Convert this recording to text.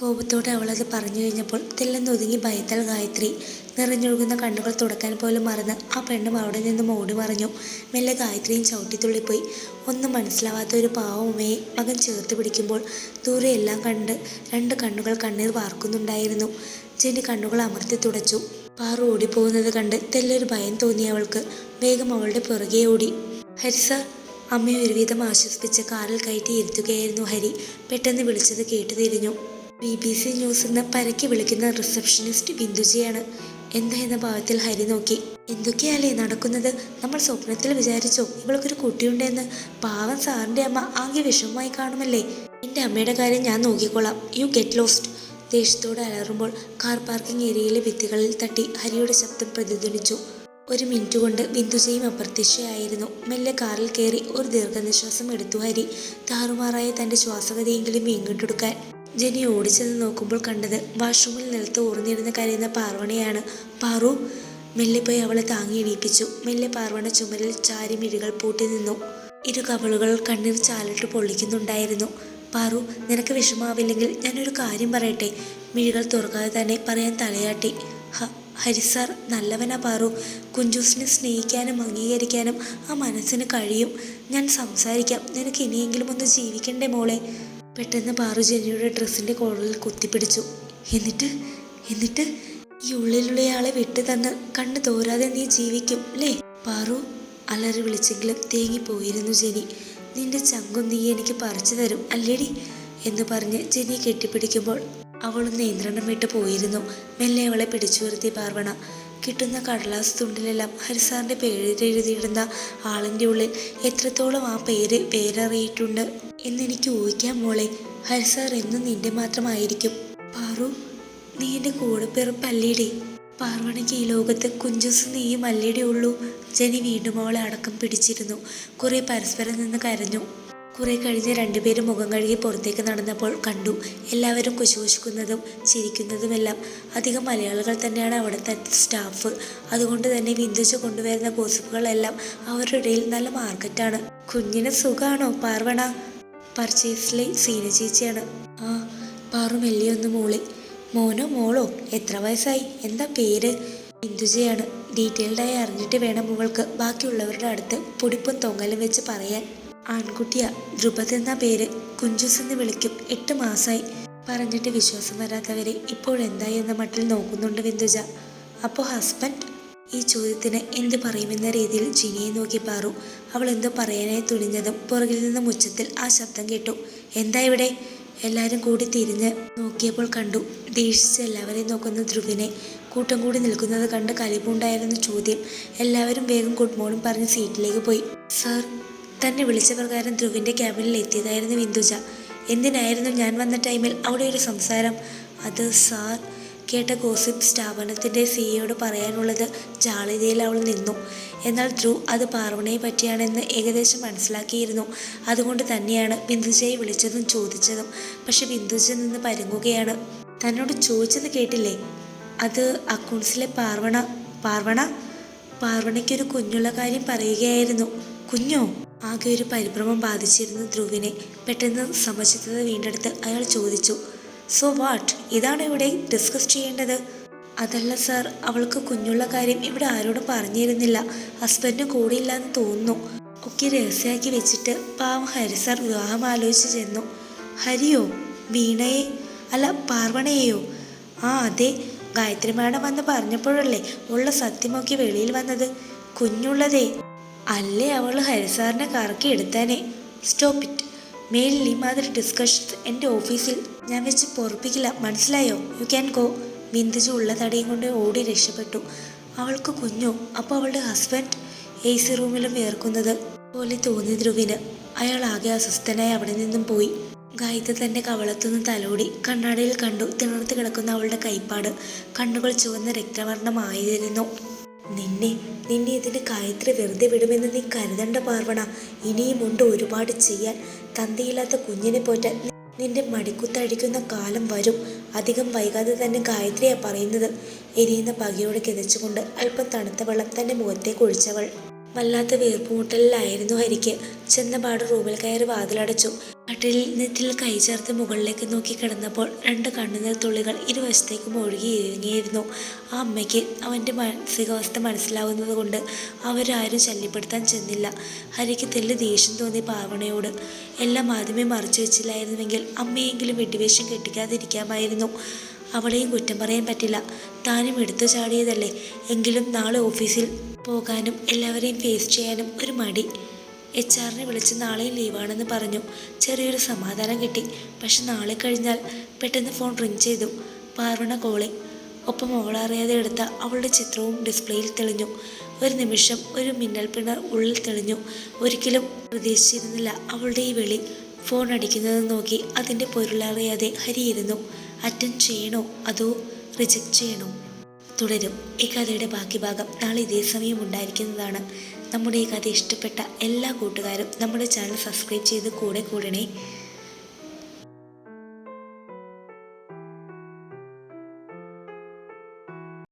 കോപത്തോടെ അവളത് പറഞ്ഞു കഴിഞ്ഞപ്പോൾ തെല്ലെന്നൊതുങ്ങി ഭയത്താൽ ഗായത്രി നിറഞ്ഞൊഴുകുന്ന കണ്ണുകൾ തുടക്കാൻ പോലും മറന്ന് ആ പെണ്ണും അവിടെ നിന്നും ഓടി മറഞ്ഞു. മെല്ലെ ഗായത്രിയും ചവിട്ടിത്തുള്ളിപ്പോയി. ഒന്നും മനസ്സിലാവാത്ത ഒരു പാവമ്മയെ മകൻ ചേർത്ത് പിടിക്കുമ്പോൾ ദൂരെ എല്ലാം കണ്ട് രണ്ട് കണ്ണുകൾ കണ്ണീർ വാർക്കുന്നുണ്ടായിരുന്നു. ജെന്നി കണ്ണുകൾ അമർത്തി തുടച്ചു. പാറു ഓടിപ്പോകുന്നത് കണ്ട് തെല്ലൊരു ഭയം തോന്നി അവൾക്ക്. വേഗം അവളുടെ പുറകെ ഓടി. ഹരി സാർ, അമ്മയെ ഒരുവിധം ആശ്വസിപ്പിച്ച് കാറിൽ കയറ്റി ഇരുത്തുകയായിരുന്നു ഹരി. പെട്ടെന്ന് വിളിച്ചത് കേട്ടു തിരിഞ്ഞു. BBC ന്യൂസ് എന്ന് പരക്കി വിളിക്കുന്ന റിസപ്ഷനിസ്റ്റ് ബിന്ദുജിയാണ്. എന്താ എന്ന ഭാവത്തിൽ ഹരി നോക്കി. എന്തൊക്കെയല്ലേ നടക്കുന്നത്? നമ്മൾ സ്വപ്നത്തിൽ വിചാരിച്ചോ ഇവൾക്കൊരു കുട്ടിയുണ്ടെന്ന്? പാവം സാറിന്റെ അമ്മ ആകെ വിഷമമായി കാണുമല്ലേ. എൻ്റെ അമ്മയുടെ കാര്യം ഞാൻ നോക്കിക്കോളാം, യു ഗെറ്റ് ലോസ്റ്റ്. ദേഷ്യത്തോടെ അലറുമ്പോൾ കാർ പാർക്കിംഗ് ഏരിയയിലെ ഭിത്തികളിൽ തട്ടി ഹരിയുടെ ശബ്ദം പ്രതിധ്വനിച്ചു. ഒരു മിനിറ്റ് കൊണ്ട് ബിന്ദുജയും അപ്രത്യക്ഷയായിരുന്നു. മെല്ലെ കാറിൽ കയറി ഒരു ദീർഘനിശ്വാസം എടുത്തു ഹരി. താറുമാറായ തൻ്റെ ശ്വാസഗതിയെങ്കിലും വീങ്ങിട്ടെടുക്കാൻ. ജെന്നി ഓടിച്ചെന്ന് നോക്കുമ്പോൾ കണ്ടത് വാഷ്റൂമിൽ നിലത്ത് ഊർന്നിരുന്ന് കരയുന്ന പാർവണയാണ്. പാറു, മെല്ലെ പോയി അവളെ താങ്ങി എണീപ്പിച്ചു. മെല്ലെ പാർവണ ചുമരിൽ ചാരി മിഴികൾ പൂട്ടി നിന്നു. ഇരു കവളുകൾ കണ്ണീർ ചാലിട്ട് പൊള്ളിക്കുന്നുണ്ടായിരുന്നു. പാറു, നിനക്ക് വിഷമാവില്ലെങ്കിൽ ഞാനൊരു കാര്യം പറയട്ടെ? മിഴികൾ തുറക്കാതെ തന്നെ പറയാൻ തലയാട്ടി. ഹരി സാർ നല്ലവനാ പാറു. കുഞ്ചൂസിനെ സ്നേഹിക്കാനും അംഗീകരിക്കാനും ആ മനസ്സിന് കഴിയും. ഞാൻ സംസാരിക്കാം, നിനക്ക് ഇനിയെങ്കിലും ഒന്ന് ജീവിക്കണ്ടേ മോളെ? പെട്ടെന്ന് പാറു ജെന്നിയുടെ ഡ്രസ്സിൻ്റെ കോളറിൽ കുത്തിപ്പിടിച്ചു. എന്നിട്ട് ഈ ഉള്ളിലുള്ളയാളെ വിട്ടു തന്ന് കണ്ണു തോരാതെ നീ ജീവിക്കും അല്ലേ? പാറു അലറി വിളിച്ചെങ്കിലും തേങ്ങിപ്പോയിരുന്നു ജെന്നി. നിന്റെ ചങ്കും നീ എനിക്ക് പറിച്ചു തരും അല്ലേടി എന്ന് പറഞ്ഞ് ജെന്നി കെട്ടിപ്പിടിക്കുമ്പോൾ അവളും നിയന്ത്രണം വിട്ട് പോയിരുന്നു. മെല്ലെ അവളെ പിടിച്ചു നിർത്തി പാർവണ. കിട്ടുന്ന കടലാസ് തുണ്ടിലെല്ലാം ഹരിസാറിൻ്റെ പേരെഴുതിയിടുന്ന ആളിൻ്റെ ഉള്ളിൽ എത്രത്തോളം ആ പേര് പേരറിയിട്ടുണ്ട് എന്നെനിക്ക് ഊഹിക്കാം മോളെ. ഹരിസാർ എന്നും നിന്റെ മാത്രമായിരിക്കും. പാറു, നീ എൻ്റെ കൂടെ പിറപ്പല്ലേടി. പാർവണയ്ക്ക് ഈ ലോകത്ത് കുഞ്ചൂസ് നീയും അല്ലേടി ഉള്ളൂ. ജെന്നി വീണ്ടും അവളെ അടക്കം പിടിച്ചിരുന്നു. കുറെ പരസ്പരം നിന്ന് കരഞ്ഞു. കുറെ കഴിഞ്ഞ് രണ്ടുപേരും മുഖം കഴുകി പുറത്തേക്ക് നടന്നപ്പോൾ കണ്ടു എല്ലാവരും കുശുകുശുക്കുന്നതും ചിരിക്കുന്നതുമെല്ലാം. അധികം മലയാളികൾ തന്നെയാണ് അവിടുത്തെ സ്റ്റാഫ്. അതുകൊണ്ട് തന്നെ ബിന്ദുജ കൊണ്ടുവരുന്ന ഗോസിപ്പുകളെല്ലാം അവരുടെ ഇടയിൽ നല്ല മാർക്കറ്റാണ്. കുഞ്ഞിന് സുഖാണോ പാർവണ? പർച്ചേസിലെ സീന ചേച്ചിയാണ്. ആ, പാറു മെല്ലിയൊന്ന് മൂളി. മോനോ മോളോ? എത്ര വയസ്സായി? എന്താ പേര്? ബിന്ദുജയാണ്. ഡീറ്റെയിൽഡായി അറിഞ്ഞിട്ട് വേണം അവൾക്ക് ബാക്കിയുള്ളവരുടെ അടുത്ത് പൊടിപ്പും തൊങ്ങലും വെച്ച് പറയാൻ. ആൺകുട്ടിയാ, ധ്രുപദ് എന്ന പേര്. കുഞ്ചൂസ് എന്ന് വിളിക്കും. 8 മാസമായി. പറഞ്ഞിട്ട് വിശ്വാസം വരാത്തവരെ ഇപ്പോഴെന്തായി എന്ന മട്ടിൽ നോക്കുന്നുണ്ട് ബിന്ദുജ. അപ്പോൾ ഹസ്ബൻഡ്? ഈ ചോദ്യത്തിന് എന്ത് പറയുമെന്ന രീതിയിൽ ജിനിയെ നോക്കി പാറു. അവൾ എന്തോ പറയാനായി തുനിഞ്ഞതും പുറകിൽ നിന്നും ഉച്ചത്തിൽ ആ ശബ്ദം കേട്ടു. എന്താ ഇവിടെ? എല്ലാവരും കൂടി തിരിഞ്ഞ് നോക്കിയപ്പോൾ കണ്ടു ദേഷിച്ച് എല്ലാവരെയും നോക്കുന്ന ധ്രുവിനെ. കൂട്ടം കൂടി നിൽക്കുന്നത് കണ്ട് കലിപ്പുണ്ടായിരുന്ന ചോദ്യം. എല്ലാവരും വേഗം ഗുഡ് മോർണിംഗ് പറഞ്ഞ് സീറ്റിലേക്ക് പോയി. സാർ, തന്നെ വിളിച്ച പ്രകാരം ധ്രുവിൻ്റെ ക്യാബിനിൽ എത്തിയതായിരുന്നു ബിന്ദുജ. എന്തിനായിരുന്നു ഞാൻ വന്ന ടൈമിൽ അവിടെ ഒരു സംസാരം? അത് സാർ, കേട്ട ഗോസിപ്പ് സ്ഥാപനത്തിൻ്റെ സിഇയോട് പറയാനുള്ളത് ജാളിതയിൽ അവൾ നിന്നു. എന്നാൽ ധ്രുവ് അത് പാർവണയെ പറ്റിയാണെന്ന് ഏകദേശം മനസ്സിലാക്കിയിരുന്നു. അതുകൊണ്ട് തന്നെയാണ് ബിന്ദുജയെ വിളിച്ചതും ചോദിച്ചതും. പക്ഷെ ബിന്ദുജ നിന്ന് പരുങ്ങുകയാണ്. തന്നോട് ചോദിച്ചത് കേട്ടില്ലേ? അത് അക്കൗണ്ട്സിലെ പാർവണയ്ക്കൊരു കുഞ്ഞുള്ള കാര്യം പറയുകയായിരുന്നു. കുഞ്ഞോ? ആകെ ഒരു പരിഭ്രമം ബാധിച്ചിരുന്നു ധ്രുവിനെ. പെട്ടെന്ന് സമചിത്തത വീണ്ടെടുത്ത് അയാൾ ചോദിച്ചു. So what? ഇതാണ് ഇവിടെ ഡിസ്കസ് ചെയ്യേണ്ടത്? അതല്ല സാർ, അവൾക്ക് കുഞ്ഞുള്ള കാര്യം ഇവിടെ ആരോടും പറഞ്ഞിരുന്നില്ല. ഹസ്ബൻഡിന് കൂടെയില്ലാന്ന് തോന്നുന്നു. ഒക്കെ രഹസ്യമാക്കി വെച്ചിട്ട് പാവം ഹരി സാർ വിവാഹം ആലോചിച്ച് ചെന്നു. ഹരിയോ? വീണയെ? അല്ല, പാർവണയെയോ? ആ അതെ, ഗായത്രി മാഡം വന്ന് പറഞ്ഞപ്പോഴല്ലേ ഉള്ള സത്യമൊക്കെ വെളിയിൽ വന്നത്. കുഞ്ഞുള്ളതേ അല്ലേ? അവൾ ഹരിസാറിനെ കറക്കി എടുത്താനേ. Stop it. മേലിൽ ഈ മാതിരി ഡിസ്കഷൻസ് എൻ്റെ ഓഫീസിൽ ഞാൻ വെച്ച് പൊറപ്പിക്കില്ല, മനസ്സിലായോ? You can go. ബിന്ദുജ ഉള്ള തടയും കൊണ്ട് ഓടി രക്ഷപ്പെട്ടു. അവൾക്ക് കുഞ്ഞോ? അപ്പോൾ അവളുടെ ഹസ്ബൻഡ്? AC റൂമിലും വേർക്കുന്നത് പോലെ തോന്നി ധ്രുവിന്. അയാൾ ആകെ അസ്വസ്ഥനായി അവിടെ നിന്നും പോയി. ഗായത്രി തൻ്റെ കവളത്തുനിന്ന് തലോടി. കണ്ണാടിയിൽ കണ്ടു തിണർത്ത് കിടക്കുന്ന അവളുടെ കൈപ്പാട്. കണ്ണുകൾ ചുവന്ന രക്തവർണ്ണമായിരുന്നു. നിന്നെ ഇതിന് ഗായത്രി വെറുതെ വിടുമെന്ന് നീ കരുതണ്ട പാർവണ. ഇനിയുമുണ്ട് ഒരുപാട് ചെയ്യാൻ. തന്തയില്ലാത്ത കുഞ്ഞിനെ പോറ്റാൻ നിന്റെ മടിക്കുത്തഴിക്കുന്ന കാലം വരും. അധികം വൈകാതെ തന്നെ ഗായത്രിയാ പറയുന്നത്. എരിയുന്ന പകയോടെ കിതച്ചുകൊണ്ട് അല്പം തണുത്ത വെള്ളം തൻ്റെ മുഖത്തേക്ക് ഒഴിച്ചവൾ. വല്ലാത്ത വീർപ്പുമുട്ടലിലായിരുന്നു ഹരിക്ക്. ചെന്നപാട് റൂമിൽ കയറി വാതിലടച്ചു. കട്ടിലിൽ കൈ ചേർത്ത് മുകളിലേക്ക് നോക്കി കിടന്നപ്പോൾ 2 കണ്ണുനീർ തുള്ളികൾ ഇരുവശത്തേക്കും ഒഴുകി ഇറങ്ങിയിരുന്നു. ആ അമ്മയ്ക്ക് അവൻ്റെ മാനസികാവസ്ഥ മനസ്സിലാവുന്നത് കൊണ്ട് അവരാരും ശല്യപ്പെടുത്താൻ ചെന്നില്ല. ഹരിക്ക് തെല്ല് ദേഷ്യം തോന്നി പാവണയോട്. എല്ലാം ആദ്യമേ മറച്ചു വെച്ചില്ലായിരുന്നുവെങ്കിൽ അമ്മയെങ്കിലും വെടിവേഷം കെട്ടിക്കാതിരിക്കാമായിരുന്നു. അവളെയും കുറ്റം പറയാൻ പറ്റില്ല. താനും എടുത്തു ചാടിയതല്ലേ. എങ്കിലും നാളെ ഓഫീസിൽ പോകാനും എല്ലാവരെയും ഫേസ് ചെയ്യാനും ഒരു മടി. HR-നെ വിളിച്ച് നാളെയും ലീവാണെന്ന് പറഞ്ഞു. ചെറിയൊരു സമാധാനം കിട്ടി. പക്ഷെ നാളെ കഴിഞ്ഞാൽ പെട്ടെന്ന് ഫോൺ റിങ് ചെയ്തു. പാർവണ കോളിംഗ്. ഒപ്പം അവളറിയാതെ എടുത്ത അവളുടെ ചിത്രവും ഡിസ്പ്ലേയിൽ തെളിഞ്ഞു. ഒരു നിമിഷം ഒരു മിന്നൽ പിണർ ഉള്ളിൽ തെളിഞ്ഞു. ഒരിക്കലും പ്രതീക്ഷിച്ചിരുന്നില്ല അവളുടെ ഈ വിളി. ഫോൺ അടിക്കുന്നത് നോക്കി അതിൻ്റെ പൊരുളറിയാതെ ഹരി ഇരുന്നു. അറ്റൻഡ് ചെയ്യണോ അതോ റിജക്റ്റ് ചെയ്യണോ? തുടരും. ഈ കഥയുടെ ബാക്കി ഭാഗം നാളെ ഇതേ സമയം ഉണ്ടായിരിക്കുന്നതാണ്. നമ്മുടെ ഈ കഥ ഇഷ്ടപ്പെട്ട എല്ലാ കൂട്ടുകാരും നമ്മുടെ ചാനൽ സബ്സ്ക്രൈബ് ചെയ്ത് കൂടെ കൂടണേ.